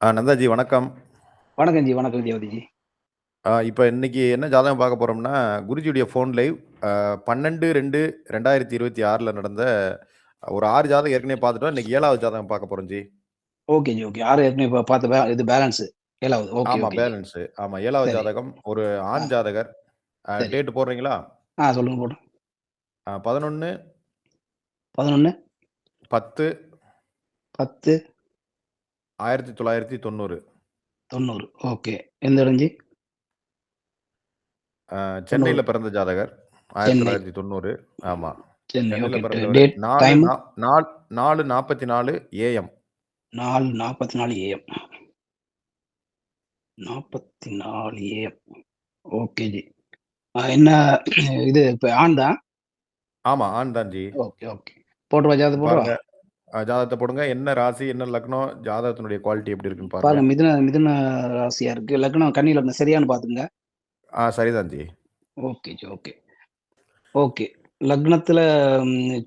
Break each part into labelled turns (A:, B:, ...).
A: நந்தாஜி வணக்கம்.
B: வணக்கம் ஜி, வணக்கம் தேவதிஜி.
A: இப்ப இன்னைக்கு என்ன ஜாதகம் பார்க்க போறோம்னா, குருஜியுடைய ஃபோன் லைவ் 12/2/2026ல நடந்த ஒரு 6 ஜாதகம் ஏற்கனவே பார்த்துட்டோம். இன்னைக்கு 7வது ஜாதகம் பார்க்க போறோம் ஜி.
B: Okay ji, okay. 6 ஏற்கனவே பார்த்த இது பேலன்ஸு 7வது. ஓகே,
A: ஆமா
B: ஓகே ஜி.
A: பேலன்ஸு. ஆமா 7வது
B: சரி.
A: ஜாதகம். ஒரு
B: ஆ,
A: ஆண் ஜாதகர்.
B: சரி.
A: டேட் போடுறீங்களா?
B: சொல்லுங்க போடுறேன்.
A: 11
B: 11
A: 10
B: 10
A: 1990.
B: 90. ஓகே. எந்த இடம் ஜி?
A: சென்னையில
B: 90.
A: பிறந்த ஜாதகர்.
B: சென்னை.
A: 1990. ஆமா.
B: சென்னை.
A: சென்னையில
B: ஓகே.
A: பிறந்தவரு.
B: Date,
A: 4
B: time?
A: 4:44 AM.
B: 4:44 AM. 44 AM. Okay ji. என்ன இது இப்ப ஆண் தான்?
A: ஆமா ஆண் தான் ஜி.
B: Okay, okay. போட்டுருவா, ஜாதகம் போட்டுருவா?
A: பாருங்க. ஜாதகத்த போடுங்க. என்ன ராசி, என்ன லக்னம், ஜாதகத்தினுடைய குவாலிட்டி எப்படி இருக்குன்னு பாருங்க.
B: பாருங்க, மிதுன மிதுன ராசியா இருக்கு. லக்னம் கன்னி லக்னம் சரியான்னு பாத்துக்கங்க.
A: சரிதான் ji.
B: Okay ji, okay. Okay. லக்னத்துல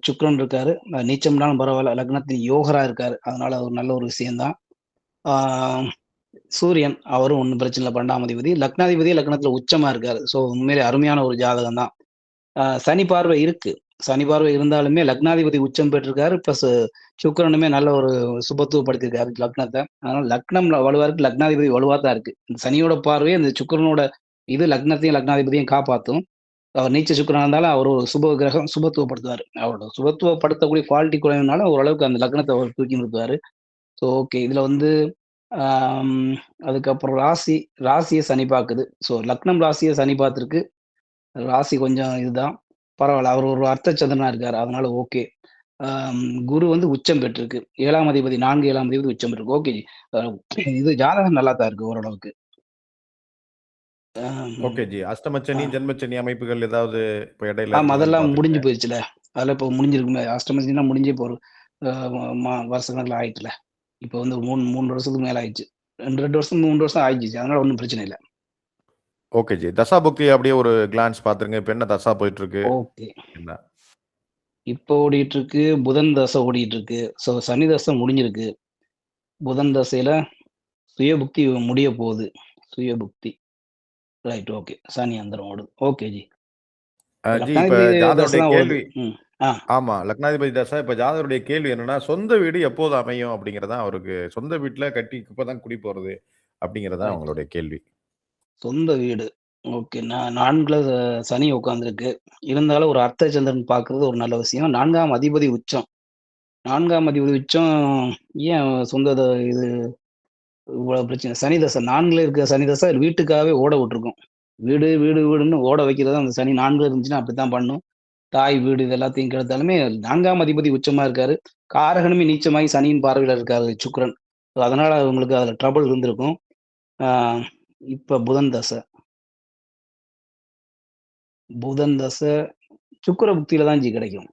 B: சுக்கிரன் இருக்காரு. நீச்சம்னாலும் பரவால்ல. லக்னத்தில் யோகரா இருக்காரு. அதனால ஒரு நல்ல ஒரு விஷயம் தான். ஆ சூரியன் அவரும் ஒண்ணும் பிரச்சனை இல்ல. 12ஆம் அதிபதி. லக்னாதிபதி லக்னத்துல உச்சமா இருக்காரு. ஸோ உண்மையிலே அருமையான ஒரு ஜாதகம் தான். சனி பார்வை இருக்கு. சனி பார்வை இருந்தாலுமே லக்னாதிபதி உச்சம் பெற்றிருக்காரு. பிளஸ் சுக்கிரனுமே நல்ல ஒரு சுபத்துவப்படுத்தியிருக்காரு லக்னத்த. அதனால லக்னம் வலுவா இருக்கு. லக்னாதிபதி வலுவா தான் இருக்கு. இந்த சனியோட பார்வை அந்த சுக்கிரனோட இது லக்னத்தையும் லக்னாதிபதியும் காப்பாத்தும். அவர் நீச்ச சுக்கிரனா இருந்தாலும் அவர் ஒரு சுப கிரகம் சுபத்துவப்படுத்துவாரு. அவரோட சுபத்துவப்படுத்தக்கூடிய குவாலிட்டி குறைவுனால ஓரளவுக்கு அந்த லக்னத்த அவர் தூக்கி நிறுத்துவாரு. So okay. இதுல வந்து ஆம் அதுக்கப்புறம் ராசிய சனி பாக்குது. ஸோ லக்னம் ராசிய சனி பார்த்திருக்கு. ராசி கொஞ்சம் இதுதான். பரவால்ல. அவர் ஒரு அர்த்த சந்திரனா இருக்காரு. அதனால ஓகே. ஆம் குரு வந்து உச்சம் பெற்றிருக்கு. 7ஆம் அதிபதி 4, 7ஆம் அதிபதி உச்சம் பெற்றிருக்கு. ஓகே. அ இது ஜாதகம் நல்லா தான் இருக்கு ஓரளவுக்கு.
A: ஓகே
B: ஆம்.
A: ஜி.
B: ஆ.
A: அஷ்டமச்சனி, ஜென்மச்சனி அமைப்புகள் ஏதாவது இப்ப இடையில
B: ஆமா.
A: இருந்ததுன்னு
B: அதெல்லாம் முடிஞ்சு
A: பார்த்துருக்கேன்.
B: போயிருச்சுல்ல. அதெல்லாம் இப்போ முடிஞ்சிருக்குமே. அஷ்டமத்திலாம் முடிஞ்சு இப்போ ஒரு அ வருஷக்கணக்குல ஆயிட்டுல்ல. இப்போ வந்து 3 வருஷத்துக்கு மேல ஆயிடுச்சு. 2 வருஷம் 3 வருஷம் ஆயிடுச்சு. அதனால ஒண்ணும் பிரச்சனை இல்ல.
A: ஓகே ஜி. தசாபுக்தி அப்படியே ஒரு கிளான்ஸ் பார்த்துருங்க. இப்ப என்ன தசா போயிட்டு இருக்கு?
B: ஓகே.
A: என்ன?
B: இப்போ ஓடிட்டு இருக்கு. புதன் தசை ஓடிட்டு இருக்கு. ஸோ சனி தசை முடிஞ்சிருக்கு. புதன் தசையில சுயபுக்தி முடிய போகுது. சுயபுக்தி. Right, okay. சனி அந்தரம் ஓடுது. Okay G.
A: ஜி இப்ப
B: லக்னாதிபதி தசை
A: ஜாதகருடைய
B: தான் ஓடுது.
A: கேள்வி
B: ம். ஆ.
A: ஆமா. லக்னாதிபதி தசா. இப்ப ஜாதகருடைய கேள்வி என்னன்னா, சொந்த வீடு எப்போது அமையும் அப்படிங்கிறது தான் அவருக்கு. சொந்த வீட்ல கட்டி இப்பதான் குடி போறது அப்படிங்கிறது தான்
B: ரைட்.
A: அவங்களுடைய கேள்வி.
B: சொந்த வீடு. ஓகே. 4ல சனி உட்கார்ந்திருக்கு. இருந்தாலும் ஒரு அர்த்த சந்திரன் பார்க்கிறது ஒரு நல்ல விஷயம். 4ஆம் அதிபதி உச்சம். 4ஆம் அதிபதி உச்சம் ஏன் சொந்த இது இவ்வளவு பிரச்சனை? சனி தசை 4ல இருக்க சனி தசை வீட்டுக்காகவே ஓட விட்டுருக்கும். வீடு, வீடு, வீடுன்னு ஓட வைக்கிறது அந்த சனி 4ல இருந்துச்சுன்னா அப்படித்தான் பண்ணும். தாய் வீடு இது எல்லாத்தையும் கெடுத்தாலுமே 4ஆம் அதிபதி உச்சமா இருக்காரு. காரகனுமே நீச்சமாகி சனியின் பார்வையில இருக்காரு சுக்கிரன். ஸோ அதனால உங்களுக்கு அதுல ட்ரபிள் இருந்திருக்கும். ஆ இப்ப புதன் தசை சுக்கிர புக்தியில தான் ஜி கிடைக்கும்.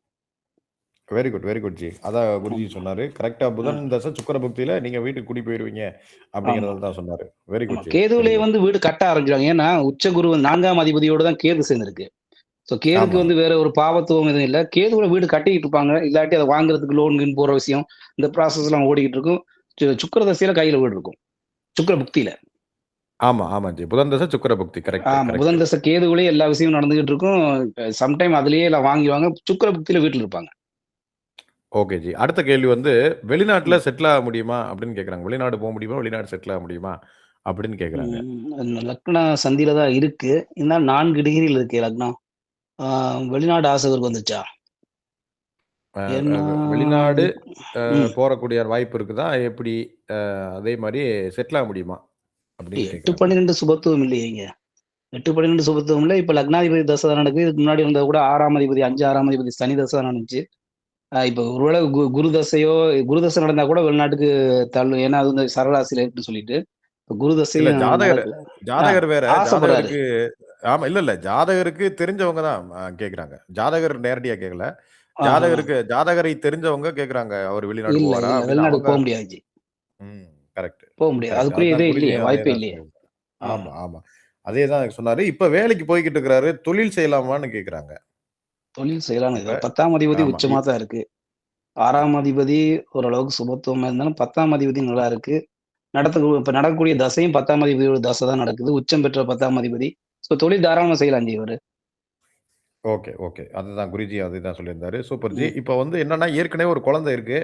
A: Very good, very good G. அதான் குருஜி
B: ஆமா.
A: சொன்னாரு. கரெக்ட்டா
B: ஆ.
A: புதன் தசை சுக்கிர புக்தியில நீங்க வீட்டுக்கு குடி போயிருவீங்க
B: ஆமா.
A: அப்படிங்கிறத தான் சொன்னாரு. வெரி
B: ஆமா.
A: குட் ஜி. வெரி
B: கேதுவிலேயே
A: குட்.
B: வந்து வீடு கட்ட ஆரம்பிச்சுருவாங்க. ஏன்னா, உச்ச குரு 4ஆம் அதிபதியோட தான் கேது சேர்ந்திருக்கு. ஸோ கேதுக்கு
A: ஆமா.
B: வந்து வேற ஒரு பாவத்துவம் எதுவும் இல்ல. கேதுவுல வீடு கட்டிக்கிட்டு இருப்பாங்க. இல்லாட்டி அத வாங்குறதுக்கு லோன் கீன் போற விஷயம். இந்த ப்ராசஸ்லாம் ஓடிக்கிட்டு இருக்கும். சுக்கிர தசையில கையில வீடு இருக்கும். சுக்கிர புக்தியில.
A: ஆமா, ஆமா ஜி. புதன் தசை சுக்கிர புக்தி. கரெக்ட்,
B: ஆமா.
A: கரெக்ட்.
B: புதன் தசை கேதுவுலயே எல்லா விஷயமும் நடந்துகிட்டு இருக்கும். சம்டைம் அதிலேயே எல்லாம் வாங்கிருவாங்க. சுக்கிர புக்தியில வீட்ல இருப்பாங்க.
A: Okay G. அடுத்த கேள்வி வந்து வெளிநாட்ல
B: ம்.
A: செட்டில் ஆக முடியுமா? அப்படின்னு கேட்குறாங்க. வெளிநாடு போ முடியுமா? வெளிநாடு செட்டில் ஆக முடியுமா? அப்படின்னு கேட்குறாங்க.
B: லக்னம் சந்தியில தான் இருக்கு. இருந்தாலும் 4 டிகிரில இருக்கு லக்னம். ஆ வெளிநாடு ஆசை இவருக்கு வந்துச்சா?
A: அ அ
B: ஏன்னா
A: வெளிநாடு
B: ம்.
A: போறக்கூடிய வாய்ப்பு இருக்குதா? எப்படி? அதே மாரி செட்டில் ஆக முடியுமா? அப்படின்னு
B: 8,
A: கேட்குறாங்க.
B: 12 சுபத்துவம் இல்லையேங்க. 8, 12 சுபத்துவம் இல்ல. இப்ப லக்னாதிபதி தசை தான் நடக்குது. இதுக்கு முன்னாடி இருந்தது கூட 6ஆம் அதிபதி 5, 6ஆம் அதிபதி சனி தசை தான் நடந்துச்சு. இப்ப ஒருவேளை குரு தசையோ குரு தசை நடந்தா கூட வெளிநாட்டுக்கு தள்ளும். ஏன்னா அது வந்து சரராசியில இருக்குன்னு சொல்லிட்டு. இப்ப குரு
A: இல்ல
B: தசையும்
A: ஜாதகர்
B: நடக்கல. ஆ
A: ஜாதகர் வேற.
B: ஆசைப்படுறாரு.
A: ஜாதகருக்கு ஆமா. இல்ல. ஜாதகருக்கு தெரிஞ்சவங்க தான் கேட்குறாங்க. ஜாதகர் நேரடியா கேட்கல.
B: ஆஹா.
A: ஜாதகரை தெரிஞ்சவங்க கேட்குறாங்க. அவரு வெளிநாடு
B: இல்ல,
A: போவாரா?
B: இல்ல.
A: அப்படின்னு
B: வெளிநாட்டுக்கு
A: அவங்க
B: போ முடியாது ஜி.
A: ம். கரெக்ட்,
B: போ முடியாது.
A: கரெக்ட்.
B: அதுக்குரிய
A: அதான்
B: இதே இல்லையே.
A: குருஜியும் அதே
B: வாய்ப்பே
A: தான்
B: இல்லையே.
A: சொன்னாரு.
B: ஆ.
A: ஆமா, ஆமா. அதே தான் எனக்கு சொன்னாரு. இப்ப வேலைக்கு போய்க்கிட்டு இருக்கிறாரு. தொழில் செய்யலாமான்னு கேட்குறாங்க.
B: தொழில் செய்யலான்னு
A: இப்ப
B: 10ஆம் அதிபதி
A: ஆமா.
B: உச்சமா தான் இருக்கு. 6ஆம் அதிபதி ஓரளவுக்கு சுபத்துவமா இருந்தாலும் 10ஆம் அதிபதி நல்லா இருக்கு. இப்ப நடக்கக்கூடிய தசையும் 10ஆம் அதிபதியோட தசை தான் நடக்குது. உச்சம் பெற்ற 10ஆம் அதிபதி. ஸோ தொழில் தாராளமா செய்யலாம் ஜி இவரு.
A: Okay, okay. அதுதான் குருஜி அதுதான் சொல்லியிருந்தாரு. Super G.
B: ம்.
A: இப்ப வந்து என்னன்னா, ஏற்கனவே ஒரு குழந்தை இருக்கு.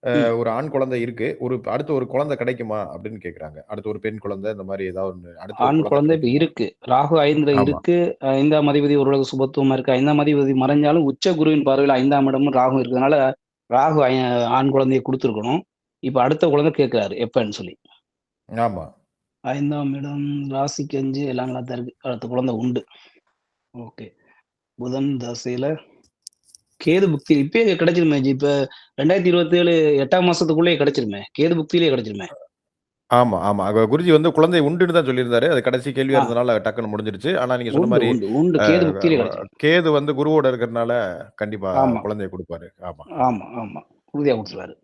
B: ம்.
A: ஒரு ஆண் குழந்தை இருக்கு. அடுத்து ஒரு குழந்தை கிடைக்குமா? அப்படின்னு கேட்கறாங்க. அடுத்து ஒரு பெண் குழந்தை இந்த மாரி ஏதாவது ஒண்ணு. அடுத்து ஒரு
B: ஆண்
A: குழந்தை
B: குழந்தை இப்ப
A: கிடைக்குமா?
B: இருக்கு. ராகு 5ல
A: ஆமா,
B: இருக்கு. 5ஆம் அதிபதி ஓரளவு சுபத்துவமா இருக்கு. 5ஆம் அதிபதி மறைஞ்சாலும் உச்ச குருவின் பார்வையில 5ஆம் இடமும் ராகு இருக்கிறதுனால, ராகு ஆண் குழந்தைய குடுத்துருக்கணும். இப்ப அடுத்த குழந்தை கேட்கிறாரு எப்பன்னு சொல்லி.
A: ஆமா.
B: 5ஆம் இடம் ராசிக்கு 5 எல்லாம் நல்லா தான் இருக்கு. அடுத்த குழந்தை உண்டு. ஓகே. புதன் தசையில கேது புக்தி இப்பயே கிடைச்சிருமே ஜி. இப்ப 2027 8ஆம் மாசத்துக்குள்ளயே கிடைச்சிருமே. கேது புக்தியிலேயே கிடைச்சிருமே.
A: ஆமா, ஆமா. குருஜி வந்து குழந்தை உண்டுன்னு தான் சொல்லியிருந்தாரு. அது கடைசி கேள்வியா
B: ஆ
A: இருந்தனால டக்குன்னு முடிஞ்சிருச்சு. ஆனா நீங்க சொன்ன
B: உண்டு,
A: மாரி
B: உண்டு, உண்டு.
A: அ
B: கேது புக்தியிலே
A: வ
B: கிடைச்சிரும்.
A: கேது வந்து குருவோட இருக்கிறனால கண்டிப்பா
B: ஆமா,
A: குழந்தைய குடுப்பாரு. ஆமா.
B: ஆமா, ஆமா. உறுதியா குடுத்துருவாரு.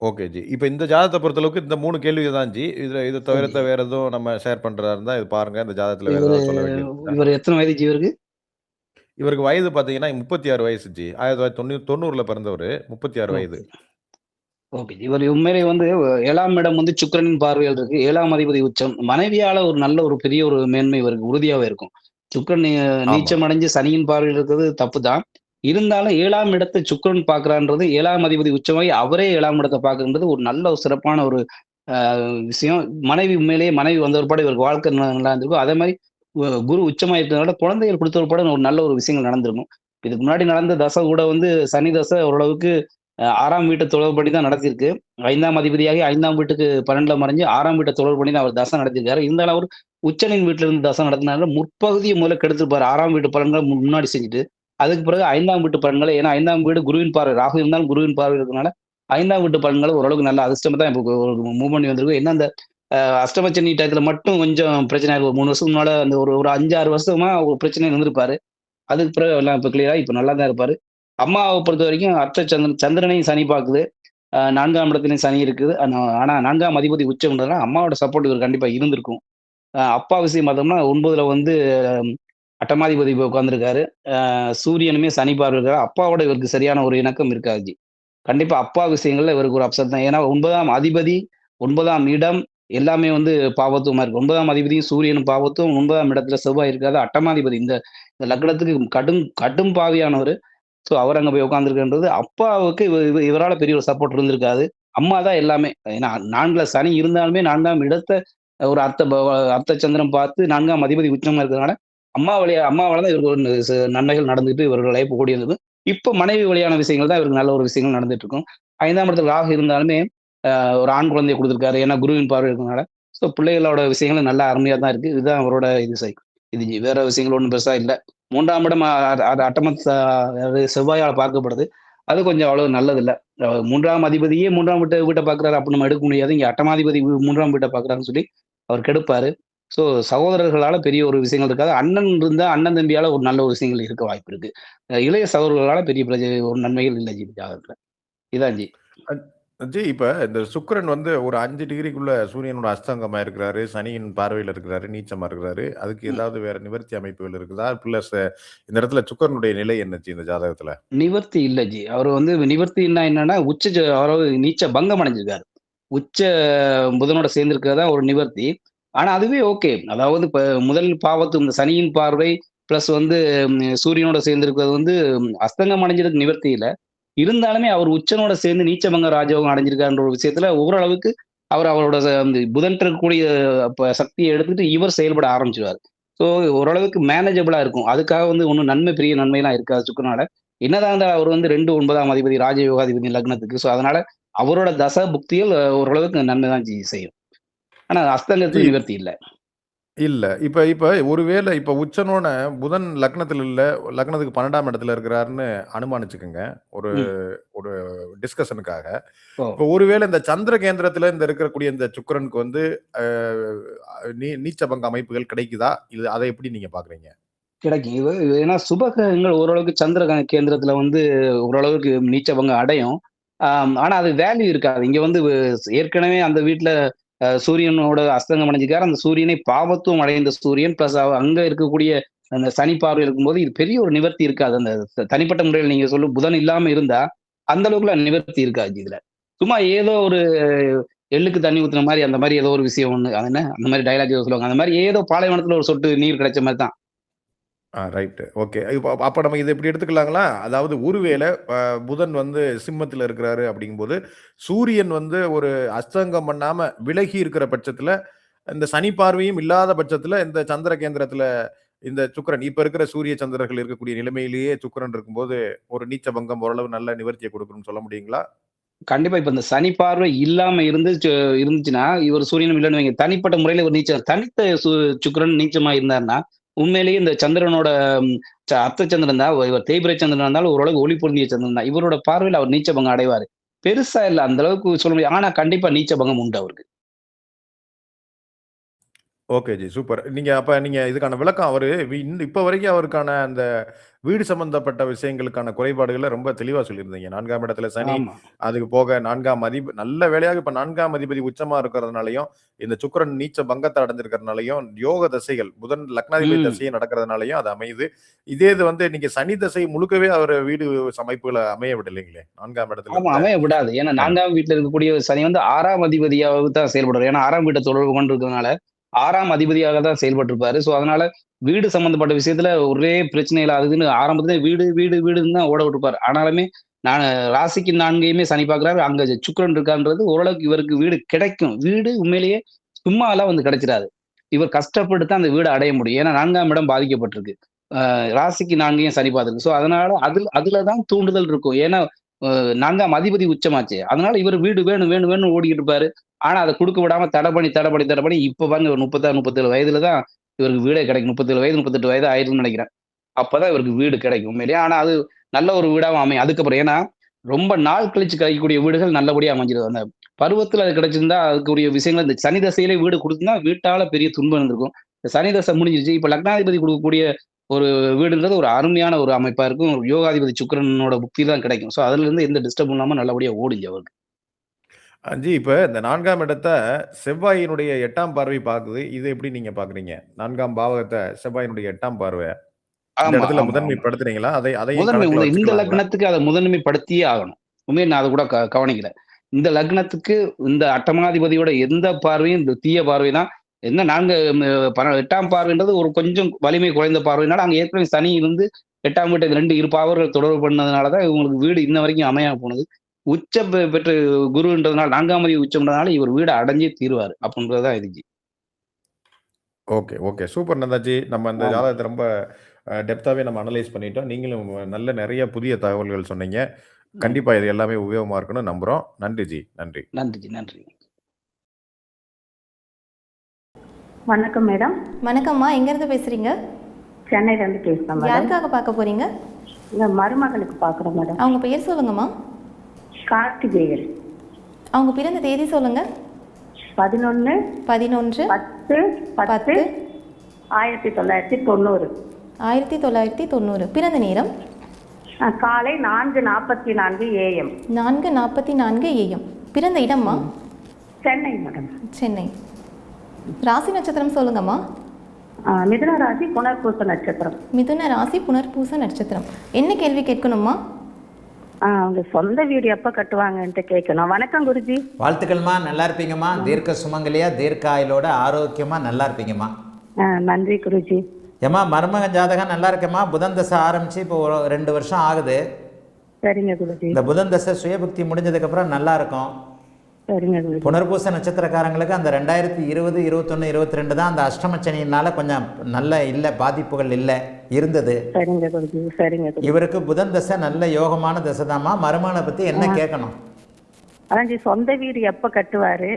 A: Okay G. இப்ப இந்த ஜாதகத்த பொறுத்தளவுக்கு இந்த 3 கேள்வி தான் ஜி. இத
B: சரி.
A: தவிர்த்த வேற எதுவும் நம்ம ஷேர் பண்றதா இருந்தா இது பாருங்க. இந்த ஜாதகத்துல வேற
B: இவரு
A: ஏதாவது சொல்ல வேண்டியது இருக்குதா?
B: இவரு எத்தன வயது ஜி இவருக்கு?
A: இவருக்கு வயது பார்த்தீங்கன்னா 36 வயசு ஜி. 1990ல பிறந்தவரு. 36 வயது.
B: Okay, okay. இவரு உண்மையிலேயே வந்து 7ஆம் இடம் வந்து சுக்கிரனின் பார்வையில் இருக்கு. 7ஆம் அதிபதி உச்சம். மனைவியால ஒரு நல்ல ஒரு பெரிய ஒரு மேன்மை இவருக்கு உறுதியாவே இருக்கும். சுக்கிரன்
A: ஆமா,
B: நீச்சம் அடைஞ்சு சனியின் பார்வையில் இருக்கிறது தப்பு தான். இருந்தாலும் 7ஆம் இடத்தை சுக்கிரன் பார்க்கிறான்றது 7ஆம் அதிபதி உச்சமாகி அவரே 7ஆம் இடத்த பார்க்குறது ஒரு நல்ல ஒரு சிறப்பான ஒரு அ விஷயம். மனைவி வந்த பிற்பாடு இவருக்கு வாழ்க்கை நல்லா இருந்திருக்கும். அதே மாரி குரு உச்சமா இருக்கிறதுனால குழந்தைகள் கொடுத்த பிற்பாடு ஒரு நல்ல ஒரு விஷயங்கள் நடந்திருக்கும். இதுக்கு முன்னாடி நடந்த தசை கூட வந்து சனி தசை ஓரளவுக்கு 6ஆம் வீட்ட தொடர்பு பண்ணி தான் நடத்தியிருக்கு. 5ஆம் அதிபதியாகி 5ஆம் வீட்டுக்கு 12ல மறைஞ்சு 6ஆம் வீட்ட தொடர்பு பண்ணி தான் அவர் தசை நடத்தியிருக்காரு. இருந்தாலும் அவரு உச்சனின் வீட்ல இருந்து தசை நடத்தினால முற்பகுதிய முதல்ல கெடுத்திருப்பாரு. 6ஆம் வீட்டு பலன்கள முன்னாடி செஞ்சுட்டு, அதுக்கு பிறகு 5ஆம் வீட்டு பலன்கள ஏன்னா 5ஆம் வீடு குருவின் பார்வை. ராகு இருந்தாலும் குருவின் பார்வை இருக்கனால 5ஆம் வீட்டு பலன்கள் ஓரளவுக்கு நல்ல அதிர்ஷ்டமா தான் இப்போ ஒரு மூவ் பண்ணி வந்திருக்கு. என்ன அந்த அஷ்டம சனி டயத்துல மட்டும் கொஞ்சம் பிரச்சனை இருக்கும். 3 வருஷத்துக்கு முன்னால அந்த ஒரு ஒரு 5, 6 வருஷமா ஒரு பிரச்சனையில இருந்திருப்பாரு. அதுக்கு பிறகு எல்லாம் இப்ப கிளியரா இப்ப நல்லா தான் இருப்பாரு. அம்மாவ பொறுத்தவரைக்கும் சந்திரனையும் சனி பாக்குது. 4ஆம் இடத்துலயும் சனி இருக்குது. ஆனா 4ஆம் அதிபதி உச்சம்ன்றதுனால அம்மாவோட சப்போர்ட் இவருக்கு கண்டிப்பா இருந்திருக்கும். அப்பா விஷயம் பார்த்தோம்னா 9ல வந்து அட்டமாதிபதி போய் உட்கார்ந்திருக்காரு. சூரியனுமே சனி பார்வை இருக்காரு. அப்பாவோட இவருக்கு சரியான ஒரு இணக்கம் இருக்காது ஜி. கண்டிப்பா அப்பா விஷயங்கள்ல இவருக்கு ஒரு அப்செட் தான். ஏன்னா 9ஆம் அதிபதி, 9ஆம் இடம் எல்லாமே வந்து பாவத்துவமா இருக்கு. 9ஆம் அதிபதியும் சூரியனும் பாவத்துவம், 9ஆம் இடத்துல செவ்வாய் இருக்காது. அட்டமாதிபதி இந்த இந்த லக்னத்துக்கு கடும் கடும் பாவியானவரு. ஸோ அவர் அங்க போய் உட்கார்ந்திருக்குன்றது அப்பாவுக்கு இவரால பெரிய ஒரு சப்போர்ட் இருந்திருக்காது. அம்மா தான் எல்லாமே. ஏன்னா 4ல சனி இருந்தாலுமே 4ஆம் இடத்த ஒரு அர்த்த சந்திரன் பார்த்து 4ஆம் அதிபதி உச்சமா இருக்கிறதுனால, அம்மாவால தான் இவருக்கு ஒரு நன்மைகள் நடந்துட்டு இவரோட லைஃப் ஓடி இருந்தது. இப்ப மனைவி வழியான விஷயங்கள் தான் இவருக்கு நல்ல ஒரு விஷயங்கள் நடந்துட்டு இருக்கும். 5ஆம் இடத்துல ராகு இருந்தாலுமே, ஒரு ஆண் குழந்தைய குடுத்திருக்காரு. ஏன்னா குருவின் பார்வை இருக்கிறதுனால. ஸோ பிள்ளைகளோட விஷயங்களும் நல்லா அருமையா தான் இருக்கு. இதுதான் அவரோட இது வேற விஷயங்கள் ஒண்ணும் பெருசா இல்ல. 3ஆம் இடம் அது அது செவ்வாயால பார்க்கப்படுது. அது கொஞ்சம் அவ்வளவு நல்லதில்ல. 3ஆம் அதிபதியே 3ஆம் வீட்ட பார்க்கிறாரு அப்ப நம்ம எடுக்க முடியாது. இங்க அட்டமாதிபதி 3ஆம் வீட்ட பார்க்கிறாருன்னு சொல்லி அவர் கெடுப்பாரு. ஸோ சகோதரர்களால பெரிய ஒரு விஷயங்கள் இருக்காது. அண்ணன் இருந்தா அண்ணன் தம்பியால ஒரு நல்ல ஒரு விஷயங்கள் இருக்க வாய்ப்பு இருக்கு. இளைய சகோதரர்களால பெரிய ஒரு நன்மைகள் இல்ல ஜி ஜாதகத்துல. இதான் ஜி.
A: அ ஜி இப்ப இந்த சுக்கிரன் வந்து ஒரு 5 டிகிரிக்குள்ள சூரியனோட அஸ்தங்கமா இருக்கிறாரு. சனியின் பார்வையில இருக்கிறாரு. நீச்சமா இருக்கிறாரு. அதுக்கு
B: ம்.
A: ஏதாவது வேற நிவர்த்தி அமைப்புகள் இருக்குதா? பிளஸ் இந்த இடத்துல சுக்கிரனுடைய நிலை என்ன ஜி இந்த ஜாதகத்துல?
B: நிவர்த்தி இல்ல ஜி. அவரு வந்து நிவர்த்தின்னா என்னன்னா, அதாவது நீச்ச பங்கம் அடைஞ்சிருக்காரு. உச்ச புதனோட சேர்ந்திருக்கிறது தான் ஒரு நிவர்த்தி. ஆனா அதுவே ஓகே. அதாவது இப்ப முதல் பாவத்து இந்த சனியின் பார்வை பிளஸ் வந்து சூரியனோட சேர்ந்திருக்கிறது வந்து அஸ்தங்கம் அடைஞ்சதுக்கு நிவர்த்தி இல்ல. இருந்தாலுமே அவர் உச்சனோட சேர்ந்து நீச்சபங்க ராஜயோகம் அடைஞ்சிருக்காருன்ற ஒரு விஷயத்துல ஓரளவுக்கு அவரோட அந்த புதன் இருக்கக்கூடிய சக்திய எடுத்துட்டு இவர் செயல்பட ஆரம்பிச்சுருவாரு. ஸோ ஓரளவுக்கு மேனேஜபிளா இருக்கும். அதுக்காக வந்து ஒண்ணும் பெரிய நன்மைலாம் இருக்காது சுக்கிரனால. என்னதான் இருந்தாலும் அவர் வந்து 2, 9ஆம் அதிபதி ராஜயோகாதிபதி லக்னத்துக்கு. ஸோ அதனால அவரோட தசா புக்திகள் ஓரளவுக்கு நன்மை தான் செய்யும். ஆனா
A: ஜி
B: அஸ்தங்கத்துல நிவர்த்தி இல்ல.
A: இல்ல. இப்ப இப்ப ஒருவேளை இப்ப உச்சனோன புதன் லக்னத்துல இல்ல, லக்னத்துக்கு 12ஆம் இடத்துல இருக்கிறாருன்னு அனுமானிச்சுக்கங்க. ஒரு
B: ம்.
A: ஒரு டிஸ்கஷனுக்காக.
B: ஓ!
A: இப்ப ஒருவேளை இந்த சந்திர கேந்திரத்துல இருக்கக்கூடிய இந்த சுக்கிரனுக்கு வந்து அ நீச்சபங்க அமைப்புகள் கிடைக்குதா? இல்ல அத எப்படி நீங்க பார்க்குறீங்க?
B: கிடைக்கும். ஏன்னா சுபகிரகங்கள் ஓரளவுக்கு சந்திர கேந்திரத்துல வந்து ஓரளவுக்கு நீச்ச பங்கம் அடையும். ஆனா அது வேல்யூ இருக்காது. இங்க வந்து ஏற்கனவே அந்த வீட்ல சூரியனோட அஸ்தங்கம் அடைஞ்சுக்காரு. அந்த சூரியனை பாவத்துவம் அடைந்த சூரியன் பிளஸ் அங்க இருக்கக்கூடிய அந்த சனி பார்வை இருக்கும்போது, இது பெரிய ஒரு நிவர்த்தி இருக்காது. அந்த தனிப்பட்ட முறையில நீங்க புதன் இல்லாம இருந்தா, அந்த அளவுக்குலாம் நிவர்த்தி இருக்காது இதுல. சும்மா ஏதோ ஒரு எள்ளுக்கு தண்ணி ஊத்துன மாரி அந்த மாரி ஏதோ ஒரு விஷயம் ஒண்ணு. அது என்ன அந்த மாரி டயலாக் ஏதோ சொல்லுவாங்க. அந்த மாரி ஏதோ பாலைவனத்துல ஒரு சொட்டு நீர் கிடைச்ச மாரி தான்.
A: ரைட். ஓகே. இப்ப அப்ப நம்ம இத இப்படி எடுத்துக்கலாங்களா? அதாவது ஒருவேளை அ புதன் வந்து சிம்மத்தில இருக்கிறாரு அப்படிங்கும்போது, சூரியன் வந்து ஒரு அஸ்தங்கம் பண்ணாம விலகி இருக்கிற பட்சத்தில, இந்த சனி பார்வையும் இல்லாத பட்சத்தில, இந்த சந்திர கேந்திரத்தில இந்த சுக்கிரன் இப்ப இருக்கிற சூரிய சந்திரர்கள் இருக்கக்கூடிய நிலைமையிலேயே சுக்கிரன் இருக்கும்போது, ஒரு நீச்ச பங்கம் ஓரளவு நல்ல நிவர்த்திய குடுக்கும்னு சொல்ல முடியுங்களா?
B: கண்டிப்பா இப்ப இந்த சனி பார்வை இல்லாம இருந்துச்சுன்னா, இவர் சூரியனும் இல்லன்னு வைங்க. தனிப்பட்ட முறையில ஒரு நீச்சம் தனித்த சுக்கிரன் நீச்சமா இருந்தாருன்னா, உண்மையிலேயே இந்த சந்திரனோட ம் அர்த்த சந்திரன் தான் இவர் தேய்பிறை சந்திரனா இருந்தாலும் ஓரளவுக்கு ஒளி பொருந்திய சந்திரன் தான். இவரோட பார்வையில அவர் நீச்ச பங்கம் அடைவாரு. பெருசா இல்ல. அந்த அளவுக்கு சொல்ல முடியாது. ஆனா கண்டிப்பா நீச்ச பங்கம் உண்டு அவருக்கு.
A: Okay G. சூப்பர். நீங்க இதுக்கான விளக்கம் அவரு இப்ப வரைக்கும் அவருக்கான அந்த வீடு சம்பந்தப்பட்ட விஷயங்களுக்கான குறைபாடுகள ரொம்ப தெளிவா சொல்லியிருந்தீங்க. 4ஆம் இடத்துல சனி,
B: ஆமா.
A: அதுக்கு போக 4ஆம் நல்ல வேளையாக இப்ப 4ஆம் அதிபதி உச்சமா இருக்கிறதுனாலயும், இந்த சுக்கிரன் நீச்ச பங்கத்த அடைஞ்சிருக்கிறதுனாலயும், யோக தசைகள் புதன் லக்னாதிபதி
B: ம்.
A: தசையே நடக்கிறதுனாலயும் அது அமையுது. இது வந்து நீங்க சனி தசை முழுக்கவே அவர வீடு அமைப்புகள அமைய விடலைங்களே! 4ஆம் இடத்துல
B: ஆமா.
A: இருந்த
B: அமைய விடாது. ஏன்னா
A: அ
B: 4ஆம் வீட்ல இருக்கக்கூடிய சனி வந்து 6ஆம் அதிபதியாவு தான் செயல்படுவாரு. ஏன்னா 6ஆம் வீட்ட தொடர்பு கொண்டு இருக்கிறதுனால, 6ஆம் அதிபதியாக தான் செயல்பட்டிருப்பாரு. ஸோ, அதனால வீடு சம்மந்தப்பட்ட விஷயத்துல ஒரே பிரச்சனைகள் அது இதுன்னு ஆரம்பத்திலே வீடு, வீடு, வீடுன்னு தான் ஓட விட்டுருப்பாரு. ஆனாலுமே நான் ராசிக்கு 4யுமே சனி பார்க்கிறாரு. அங்க சுக்கிரன் இருக்கான்றது ஓரளவுக்கு இவருக்கு வீடு கிடைக்கும். வீடு உண்மையிலேயே சும்மாலாம் வந்து கிடைச்சிராது. இவர் கஷ்டப்பட்டு தான் அந்த வீட அடைய முடியும். ஏன்னா 4ஆம் இடம் பாதிக்கப்பட்டிருக்கு. ராசிக்கு 4யும் சனி பார்த்திருக்கு. ஸோ, அதனால அதுல தான் தூண்டுதல் இருக்கும். ஏன்னா 4ஆம் அதிபதி உச்சமாச்சே. அதனால இவரு வீடு வேணும், வேணும், வேணும்னு ஓடிக்கிட்டு இருப்பாரு. ஆனா அத குடுக்க விடாம தட பண்ணி இப்ப பாருங்க ஒரு 36, 37 வயதுல தான் இவருக்கு வீடே கிடைக்கும். 37 வயது, 38 வயது ஆயிரும்னு நெனைக்கிறேன். அப்பதான் இவருக்கு வீடு கிடைக்கும் உண்மையிலேயே. ஆனா அது நல்ல ஒரு வீடாவும் அமையும். அதுக்கப்புறம் ஏன்னா, ரொம்ப நாள் கழிச்சு கிடைக்கக்கூடிய வீடுகள் நல்லபடியா அமைஞ்சிரும். அந்த பருவத்துல அது கிடைச்சிருந்தா, அதுக்குரிய விஷயங்கள் இந்த சனி தசையிலே வீடு குடுத்திருந்தா, வீட்டால பெரிய துன்பம் இருந்திருக்கும். இந்த சனி தசை முடிஞ்சிருச்சு. இப்ப லக்னாதிபதி குடுக்கக்கூடிய ஒரு வீடுன்றது ஒரு அருமையான ஒரு அமைப்பா இருக்கும். ஒரு யோகாதிபதி சுக்கிரனோட புக்தி தான் கிடைக்கும். ஸோ அதுலருந்து எந்த டிஸ்டர்பும் இல்லாம நல்லபடியா ஓடுச்சு அவருக்கு.
A: ஜி இப்ப இந்த 4ஆம் இடத்த செவ்வாயினுடைய 8ஆம் பார்வை பாக்குது. இத எப்படி நீங்க பாக்குறீங்க? 4ஆம் பாவகத்த செவ்வாயினுடைய 8ஆம் பார்வை. இந்த
B: ஆமா,
A: இடத்துல
B: ஆமா, ஆமா.
A: முதன்மைப்படுத்துறீங்களா? அதையும் கணக்குல
B: இந்த
A: வச்சுக்கலாங்களா?
B: லக்னத்துக்கு அத முதன்மைப்படுத்தியே ஆகணும். உண்மையிலே நான் அத கூட கவனிக்கல. இந்த லக்னத்துக்கு இந்த அட்டமாதிபதியோட எந்த பார்வையும் இந்த தீய பார்வை தான். என்ன 4 8ஆம் பார்வைன்றது ஒரு கொஞ்சம் வலிமை குறைந்த பார்வைனால, அங்க ஏற்கனவே சனி இருந்து 8ஆம் வீட்ட 2 இரு பாவர்கள் தொடர்பு பண்ணதுனால தான் இவங்களுக்கு வீடு இன்ன வரைக்கும் அமையாம போனது. உச்சம் பெற்று குருன்றதுனால 4ஆம் அதிபதி உச்சம்ன்றதுனால இவர் வீட அடைஞ்சே தீருவாரு. அப்படின்றது தான் இது.
A: Okay, okay. சூப்பர் நந்தாஜி. நம்ம அந்த
B: ஆமா.
A: ஜாதகத்த ரொம்ப டெப்த்தாவே நம்ம அனலைஸ் பண்ணிட்டோம். நீங்களும் நல்ல நெறைய புதிய தகவல்கள் சொன்னீங்க.
B: ம்.
A: கண்டிப்பா இது எல்லாமே உபயோகமா இருக்கும்னு நம்புறோம். நன்றி ஜி. நன்றி.
B: நன்றி, நன்றி.
C: வணக்கம் மேடம்.
D: வணக்கம்மா, எங்கேருந்து பேசுறீங்க?
C: சென்னையிலேருந்து பேசுகிறேன் மேடம்.
D: யாருக்காக பார்க்க போறீங்க?
C: எங்கள் மருமகளுக்கு பார்க்குறோம் மேடம்.
D: அவங்க பெயர் சொல்லுங்கம்மா.
C: கார்த்திகேயன்.
D: அவங்க பிறந்த தேதி சொல்லுங்க.
C: 11
D: 11
C: 10 10
D: 10
C: 1990.
D: 1990. பிறந்த நேரம்
C: காலை 4:44 AM.
D: 4:44 AM. பிறந்த இடம்மா?
C: சென்னை மேடம்.
D: சென்னை. ராசி நட்சத்திரம் சொல்லுங்கம்மா.
C: மிதுன ராசி புனர்பூச நட்சத்திரம்.
D: மிதுன ராசி புனர்பூச நட்சத்திரம். என்ன கேள்வி கேட்கணுமா?
C: அவங்க சொந்த வீடு எப்போ கட்டுவாங்கன்ட்டு கேட்கணும். வணக்கம் குருஜி.
E: வாழ்த்துக்கள்மா, நல்லா இருப்பீங்கம்மா. தீர்க்க சுமங்கலியா, தீர்க்க ஆயுளோட ஆரோக்கியமா நல்லா இருப்பீங்கம்மா.
C: நன்றி குருஜி.
E: ஏம்மா மருமக ஜாதகம் நல்லா இருக்கேம்மா. புதன் தசை ஆரம்பிச்சு இப்போ 2 வருஷம் ஆகுது.
C: சரிங்க குருஜி.
E: இந்த புதன் தசை சுயபுக்தி முடிஞ்சதுக்கப்புறம் நல்லா இருக்கும்.
C: சரிங்க குருஜி.
E: புனர்பூச நட்சத்திரக்காரங்களுக்கு அந்த 2020, 21, 22 தான் அந்த அஷ்டமச்சனியினால கொஞ்சம் நல்ல இல்லை, பாதிப்புகள் இல்லை இருந்தது.
C: சரிங்க குருஜி. சரிங்க குருஜி.
E: இவருக்கு புதன் தசை நல்ல யோகமான தசை தாம்மா. மருமகனை பற்றி என்ன கேட்கணும்?
C: அதான் ஜி சொந்த வீடு எப்போ கட்டுவாரு?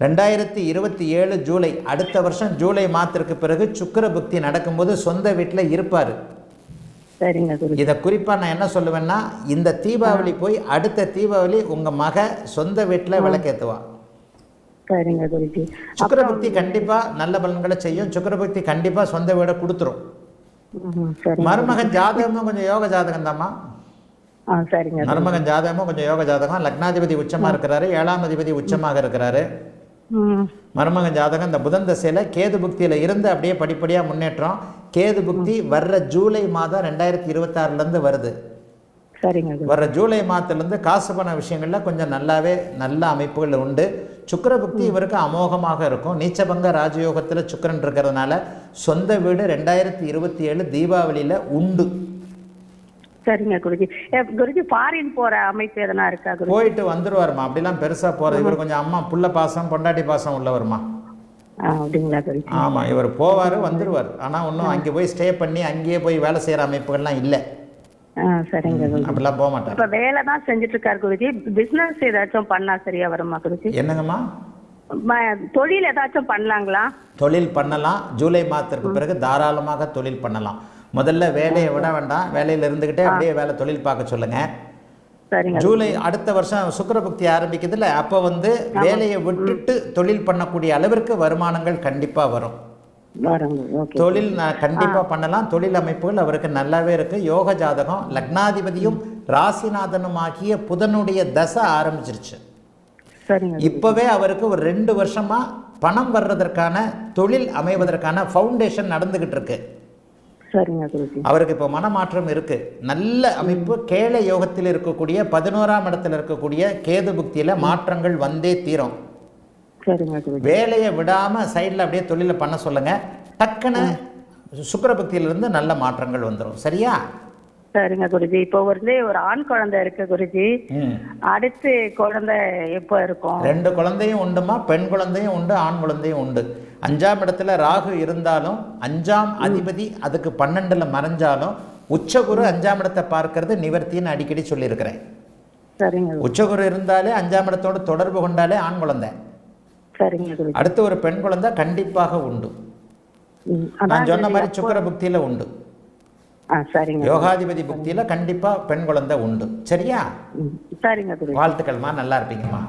E: 2027 ஜூலை, அடுத்த வருஷம் ஜூலை மாதத்திற்கு பிறகு சுக்கிர புக்தி நடக்கும்போது சொந்த வீட்டில் இருப்பார்.
C: சரிங்க குருஜி.
E: இதை குறிப்பாக நான் என்ன சொல்லுவேன்னா, இந்த தீபாவளி போய் அடுத்த தீபாவளி உங்கள் மக சொந்த வீட்டில் விளக்கேற்றுவா.
C: சரிங்க குருஜி.
E: சுக்கிர புக்தி கண்டிப்பாக நல்ல பலன்களை செய்யும். சுக்கிர புக்தி கண்டிப்பாக சொந்த வீடை கொடுத்துரும். மருமகன் ஜாதகமும் கொஞ்சம் யோக ஜாதகம் தாம்மா.
C: சரிங்க.
E: மருமகன் ஜாதகமும் கொஞ்சம் யோக ஜாதகம். லக்னாதிபதி உச்சமாக இருக்கிறாரு, 7ஆம் அதிபதி உச்சமாக இருக்கிறாரு. மருமகன் ஜாதகம் இந்த புதன் தசையில் கேது புக்தியில் இருந்து அப்படியே படிப்படியாக முன்னேற்றம். கேது புக்தி வர்ற ஜூலை மாதம் 2026 வருது.
C: சரிங்க குருஜி.
E: வர்ற ஜூலை மாதத்துலேருந்து காசு பண விஷயங்கள்ல கொஞ்சம் நல்லாவே நல்ல அமைப்புகள் உண்டு. சுக்கிர புக்தி இவருக்கு அமோகமாக இருக்கும். நீச்சபங்க ராஜயோகத்தில் சுக்கிரன் இருக்கிறதுனால சொந்த வீடு 2027 தீபாவளியில் உண்டு.
C: சரிங்க குருஜி. குருஜி ஃபாரின் போற அமைப்பு எதனா இருக்கா குருஜி?
E: போயிட்டு வந்துருவாருமா. அப்படிலாம் பெருசா போறது இவர் கொஞ்சம் அம்மா புள்ள பாசம் பொண்டாட்டி பாசம் உள்ளவருமா.
C: அப்படிங்களா குருஜி?
E: ஆமா, இவர் போவாரு வந்துருவார். ஆனா ஒன்றும் அங்கே போய் ஸ்டே பண்ணி அங்கேயே போய் வேலை செய்யற அமைப்புகள்லாம் இல்லை.
C: சரிங்க குருஜி.
E: அப்படிலாம் போக மாட்டார்.
C: இப்ப வேலை தான் செஞ்சுட்டு இருக்காரு குருஜி. பிசினஸ் ஏதாச்சும் பண்ணா சரியா வருமா குருஜி?
E: என்னங்கம்மா?
C: தொழில் ஏதாச்சும் பண்ணலாங்களா?
E: தொழில் பண்ணலாம். ஜூலை மாதத்திற்கு பிறகு தாராளமாக தொழில் பண்ணலாம். முதல்ல வேலையை விட வேண்டாம், வேலையில் இருந்துக்கிட்டே அப்படியே வேலை தொழில் பார்க்க சொல்லுங்க.
C: சரிங்க.
E: ஜூலை அடுத்த வருஷம் சுக்கிர புக்தி ஆரம்பிக்குதுல்ல, அப்போ வந்து வேலையை விட்டுட்டு தொழில் பண்ணக்கூடிய அளவிற்கு வருமானங்கள் கண்டிப்பா வரும். தொழில் கண்டிப்பா பண்ணலாம். தொழில் அமைப்புகள் அவருக்கு நல்லாவே இருக்கு. யோக ஜாதகம் லக்னாதிபதியும் ராசிநாதனும் ஆகிய புதனுடைய தசை ஆரம்பிச்சிருச்சு. இப்பவே அவருக்கு ஒரு 2 வருஷமா பணம் வர்றதற்கான தொழில் அமைவதற்கான ஃபவுண்டேஷன் நடந்துகிட்டு இருக்கு. அவருக்கு இப்போ மனமாற்றம் இருக்கு. நல்ல அமைப்பு. கேள யோகத்தில் இருக்கக்கூடிய 11ஆம் இடத்துல இருக்கக்கூடிய கேது புக்தியில மாற்றங்கள் வந்தே தீரும். வேலையை விடாம சைடில் அப்படியே தொழிலை பண்ண சொல்லுங்க. டக்குன்னு சுக்கிர புக்தியிலிருந்து நல்ல மாற்றங்கள் வந்துடும். சரியா?
C: சரிங்க குருஜி. இப்போ ஒரு ஆண் குழந்தை இருக்கு குருஜி. அடுத்து குழந்தை எப்போ இருக்கும்?
E: 2 குழந்தையும் உண்டுமா. பெண் குழந்தையும் உண்டு, ஆண் குழந்தையும் உண்டு. 5ஆம் இடத்துல ராகு இருந்தாலும் 5ஆம் அதிபதி அதுக்கு 12ல் மறைஞ்சாலும் உச்சகுரு 5ஆம் இடத்தை பார்க்கறது நிவர்த்தின்னு அடிக்கடி சொல்லியிருக்கிறேன். உச்சகுரு இருந்தாலே 5ஆம் இடத்தோடு தொடர்பு கொண்டாலே ஆண் குழந்தை. அடுத்து ஒரு பெண் குழந்தை கண்டிப்பாக உண்டு. நான் சொன்ன மாதிரி சுக்கிர புக்தியில உண்டு. யோகாதிபதி புக்தியில கண்டிப்பா பெண் குழந்தை உண்டு. சரியா?
C: சரிங்க.
E: வாழ்த்துக்கள்மா, நல்லா இருப்பீங்கம்மா.